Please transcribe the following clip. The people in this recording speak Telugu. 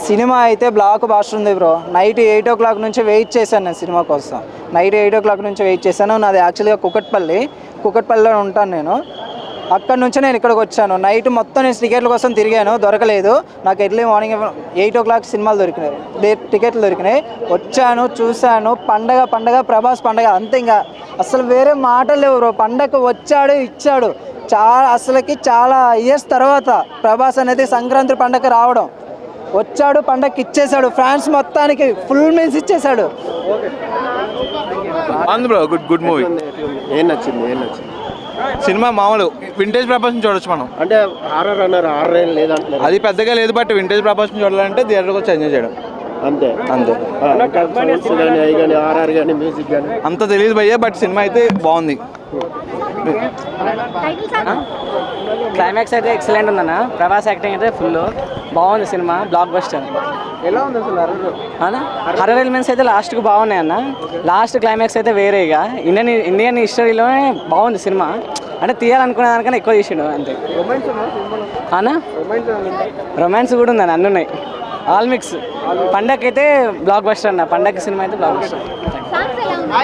సినిమా అయితే బ్లాక్ బాస్టర్ ఉంది బ్రో. నైట్ 8 o'clock నుంచి వెయిట్ చేశాను నేను సినిమా కోసం. నైట్ 8 o'clock నుంచి వెయిట్ చేశాను. నాది యాక్చువల్గా కుకట్పల్లిలో ఉంటాను నేను. అక్కడ నుంచి నేను ఇక్కడికి వచ్చాను. నైట్ మొత్తం నేను టికెట్ల కోసం తిరిగాను, దొరకలేదు. నాకు ఎర్లీ మార్నింగ్ 8 o'clock సినిమాలు దొరికినాయి, టికెట్లు దొరికినాయి. వచ్చాను, చూశాను. పండగ ప్రభాస్ పండగ అంతే. ఇంకా అసలు వేరే మాటలు లేవు బ్రో. పండగ వచ్చాడు, ఇచ్చాడు. చాలా ఇయర్స్ తర్వాత ప్రభాస్ అనేది సంక్రాంతి పండగ రావడం, వచ్చాడు, పండగకి ఇచ్చేసాడు. ఫ్రాన్స్ మొత్తానికి ఫుల్ మీల్స్ ఇచ్చేసాడు. Good movie. ఏం నచ్చింది? సినిమా మామూలు వింటేజ్ ప్రభాస్ని చూడొచ్చు మనం. అంటే హారర్ అన్నారు, హారర్ ఏం లేదంటున్నారు. అది పెద్దగా లేదు, బట్ వింటేజ్ ప్రభాస్ని చూడాలంటే థియేటర్కి వచ్చి ఎంజాయ్ చేయడం అంతే. ఆర్ఆర్ కానీ మ్యూజిక్ కానీ అంత తెలియదు భయ్యా, బట్ సినిమా అయితే బాగుంది. క్లైమాక్స్ అయితే ఎక్సలెంట్ ఉందన్న. ప్రభాస్ యాక్టింగ్ అయితే ఫుల్ బాగుంది. Cinema block buster. ఎలా ఉంది అసలు అన్న హర్రర్ ఎలిమెంట్స్ అయితే లాస్ట్కి బాగున్నాయి అన్న. లాస్ట్ క్లైమాక్స్ అయితే వేరేగా ఇండియన్ హిస్టరీలోనే బాగుంది సినిమా. అంటే తీయాలనుకునే దానికన్నా ఎక్కువ చేసిండు అంతే అన్న. రొమాన్స్ కూడా ఉందన్న, అన్నీ ఉన్నాయి, ఆల్ మిక్స్. పండగ అయితే బ్లాక్ బస్టర్ అన్న. పండగ సినిమా అయితే బ్లాక్ బస్టర్.